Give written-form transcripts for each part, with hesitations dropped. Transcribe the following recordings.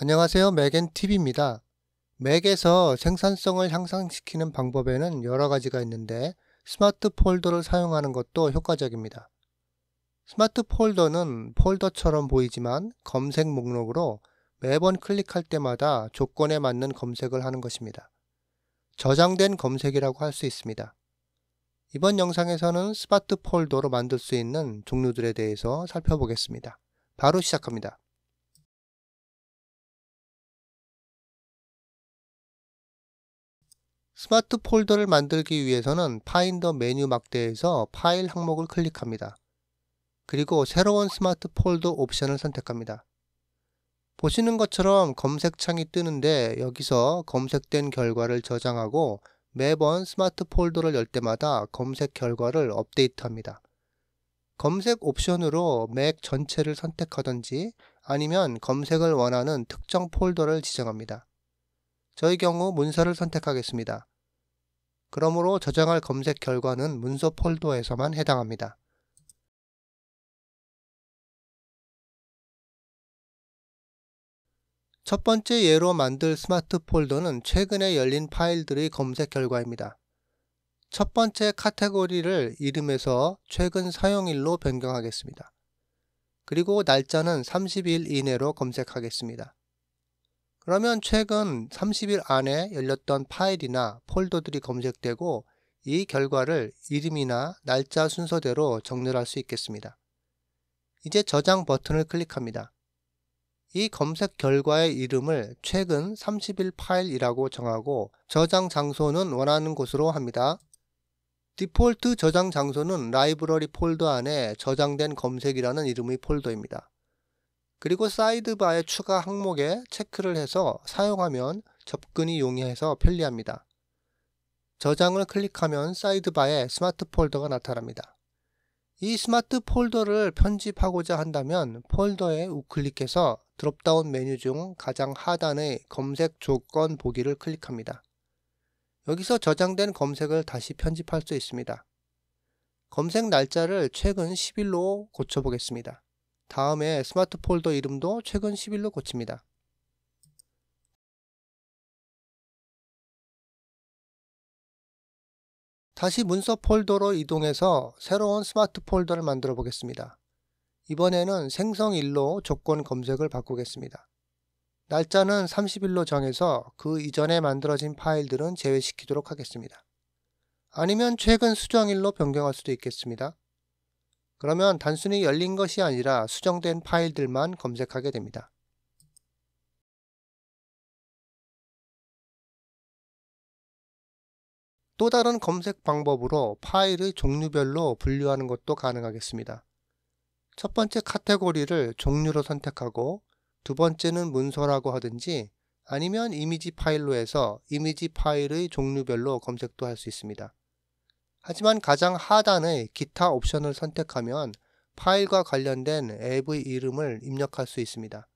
안녕하세요. 맥앤TV입니다. 맥에서 생산성을 향상시키는 방법에는 여러 가지가 있는데 스마트 폴더를 사용하는 것도 효과적입니다. 스마트 폴더는 폴더처럼 보이지만 검색 목록으로 매번 클릭할 때마다 조건에 맞는 검색을 하는 것입니다. 저장된 검색이라고 할 수 있습니다. 이번 영상에서는 스마트 폴더로 만들 수 있는 종류들에 대해서 살펴보겠습니다. 바로 시작합니다. 스마트 폴더를 만들기 위해서는 파인더 메뉴 막대에서 파일 항목을 클릭합니다. 그리고 새로운 스마트 폴더 옵션을 선택합니다. 보시는 것처럼 검색창이 뜨는데 여기서 검색된 결과를 저장하고 매번 스마트 폴더를 열 때마다 검색 결과를 업데이트합니다. 검색 옵션으로 맥 전체를 선택하든지 아니면 검색을 원하는 특정 폴더를 지정합니다. 저의 경우 문서를 선택하겠습니다. 그러므로 저장할 검색 결과는 문서 폴더에서만 해당합니다. 첫 번째 예로 만들 스마트 폴더는 최근에 열린 파일들의 검색 결과입니다. 첫 번째 카테고리를 이름에서 최근 사용일로 변경하겠습니다. 그리고 날짜는 30일 이내로 검색하겠습니다. 그러면 최근 30일 안에 열렸던 파일이나 폴더들이 검색되고 이 결과를 이름이나 날짜 순서대로 정렬할 수 있겠습니다. 이제 저장 버튼을 클릭합니다. 이 검색 결과의 이름을 최근 30일 파일이라고 정하고 저장 장소는 원하는 곳으로 합니다. 디폴트 저장 장소는 라이브러리 폴더 안에 저장된 검색이라는 이름의 폴더입니다. 그리고 사이드바의 추가 항목에 체크를 해서 사용하면 접근이 용이해서 편리합니다. 저장을 클릭하면 사이드바에 스마트 폴더가 나타납니다. 이 스마트 폴더를 편집하고자 한다면 폴더에 우클릭해서 드롭다운 메뉴 중 가장 하단의 검색 조건 보기를 클릭합니다. 여기서 저장된 검색을 다시 편집할 수 있습니다. 검색 날짜를 최근 10일로 고쳐보겠습니다. 다음에 스마트 폴더 이름도 최근 10일로 고칩니다. 다시 문서 폴더로 이동해서 새로운 스마트 폴더를 만들어 보겠습니다. 이번에는 생성일로 조건 검색을 바꾸겠습니다. 날짜는 30일로 정해서 그 이전에 만들어진 파일들은 제외시키도록 하겠습니다. 아니면 최근 수정일로 변경할 수도 있겠습니다. 그러면 단순히 열린 것이 아니라 수정된 파일들만 검색하게 됩니다. 또 다른 검색 방법으로 파일의 종류별로 분류하는 것도 가능하겠습니다. 첫 번째 카테고리를 종류로 선택하고 두 번째는 문서라고 하든지 아니면 이미지 파일로 해서 이미지 파일의 종류별로 검색도 할 수 있습니다. 하지만 가장 하단의 기타 옵션을 선택하면 파일과 관련된 앱의 이름을 입력할 수 있습니다.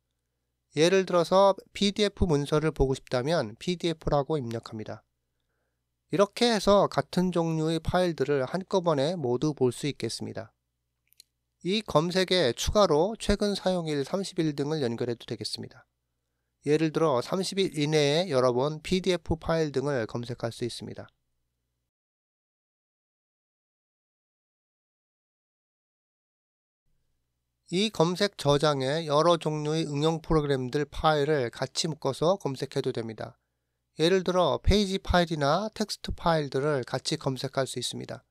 예를 들어서 PDF 문서를 보고 싶다면 PDF라고 입력합니다. 이렇게 해서 같은 종류의 파일들을 한꺼번에 모두 볼 수 있겠습니다. 이 검색에 추가로 최근 사용일 30일 등을 연결해도 되겠습니다. 예를 들어 30일 이내에 여러 번 PDF 파일 등을 검색할 수 있습니다. 이 검색 저장에 여러 종류의 응용 프로그램들 파일을 같이 묶어서 검색해도 됩니다. 예를 들어 페이지 파일이나 텍스트 파일들을 같이 검색할 수 있습니다.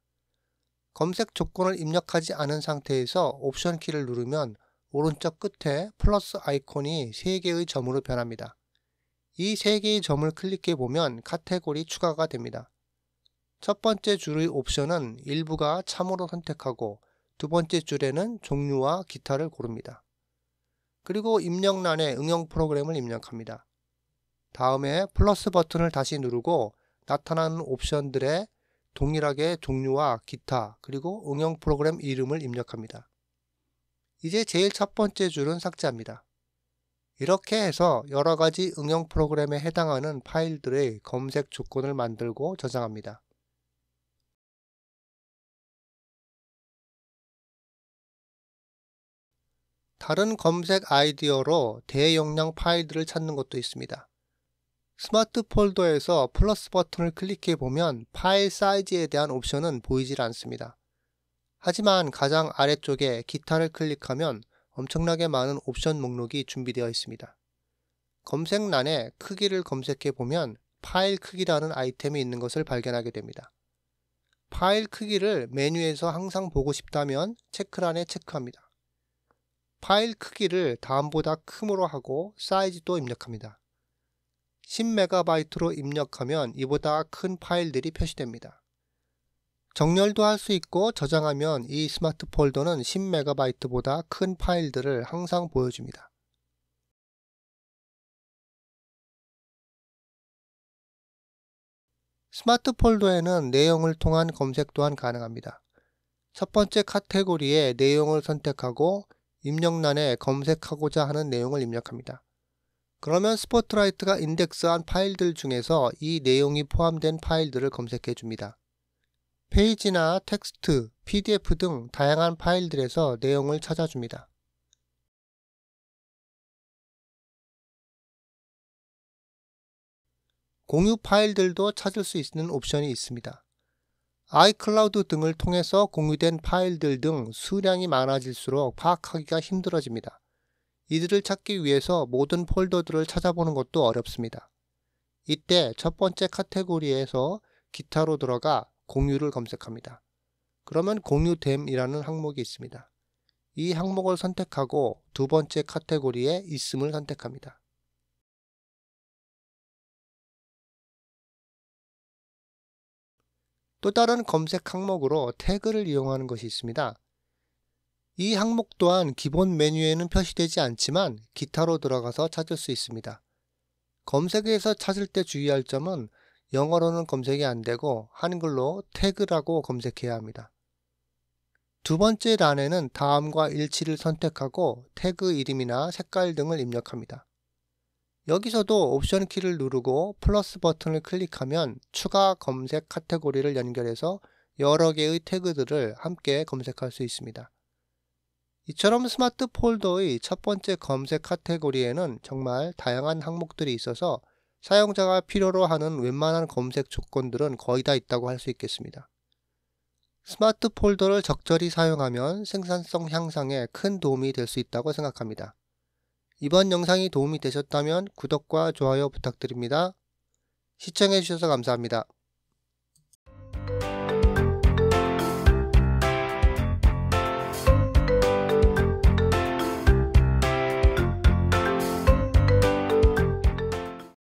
검색 조건을 입력하지 않은 상태에서 옵션 키를 누르면 오른쪽 끝에 플러스 아이콘이 3개의 점으로 변합니다. 이 3개의 점을 클릭해 보면 카테고리 추가가 됩니다. 첫 번째 줄의 옵션은 일부가 참으로 선택하고 두 번째 줄에는 종류와 기타를 고릅니다. 그리고 입력란에 응용 프로그램을 입력합니다. 다음에 플러스 버튼을 다시 누르고 나타나는 옵션들에 동일하게 종류와 기타 그리고 응용 프로그램 이름을 입력합니다. 이제 제일 첫 번째 줄은 삭제합니다. 이렇게 해서 여러 가지 응용 프로그램에 해당하는 파일들의 검색 조건을 만들고 저장합니다. 다른 검색 아이디어로 대용량 파일들을 찾는 것도 있습니다. 스마트 폴더에서 플러스 버튼을 클릭해 보면 파일 사이즈에 대한 옵션은 보이질 않습니다. 하지만 가장 아래쪽에 기타를 클릭하면 엄청나게 많은 옵션 목록이 준비되어 있습니다. 검색란에 크기를 검색해 보면 파일 크기라는 아이템이 있는 것을 발견하게 됩니다. 파일 크기를 메뉴에서 항상 보고 싶다면 체크란에 체크합니다. 파일 크기를 다음보다 큼으로 하고 사이즈도 입력합니다. 10MB로 입력하면 이보다 큰 파일들이 표시됩니다. 정렬도 할 수 있고 저장하면 이 스마트 폴더는 10MB보다 큰 파일들을 항상 보여줍니다. 스마트 폴더에는 내용을 통한 검색 또한 가능합니다. 첫 번째 카테고리에 내용을 선택하고 입력란에 검색하고자 하는 내용을 입력합니다. 그러면 스포트라이트가 인덱스한 파일들 중에서 이 내용이 포함된 파일들을 검색해 줍니다. 페이지나 텍스트, PDF 등 다양한 파일들에서 내용을 찾아줍니다. 공유 파일들도 찾을 수 있는 옵션이 있습니다. 아이클라우드 등을 통해서 공유된 파일들 등 수량이 많아질수록 파악하기가 힘들어집니다. 이들을 찾기 위해서 모든 폴더들을 찾아보는 것도 어렵습니다. 이때 첫 번째 카테고리에서 기타로 들어가 공유를 검색합니다. 그러면 공유됨이라는 항목이 있습니다. 이 항목을 선택하고 두 번째 카테고리에 있음을 선택합니다. 또 다른 검색 항목으로 태그를 이용하는 것이 있습니다. 이 항목 또한 기본 메뉴에는 표시되지 않지만 기타로 들어가서 찾을 수 있습니다. 검색에서 찾을 때 주의할 점은 영어로는 검색이 안 되고 한글로 태그라고 검색해야 합니다. 두 번째 란에는 다음과 일치를 선택하고 태그 이름이나 색깔 등을 입력합니다. 여기서도 옵션 키를 누르고 플러스 버튼을 클릭하면 추가 검색 카테고리를 연결해서 여러 개의 태그들을 함께 검색할 수 있습니다. 이처럼 스마트 폴더의 첫 번째 검색 카테고리에는 정말 다양한 항목들이 있어서 사용자가 필요로 하는 웬만한 검색 조건들은 거의 다 있다고 할 수 있겠습니다. 스마트 폴더를 적절히 사용하면 생산성 향상에 큰 도움이 될 수 있다고 생각합니다. 이번 영상이 도움이 되셨다면 구독과 좋아요 부탁드립니다. 시청해 주셔서 감사합니다.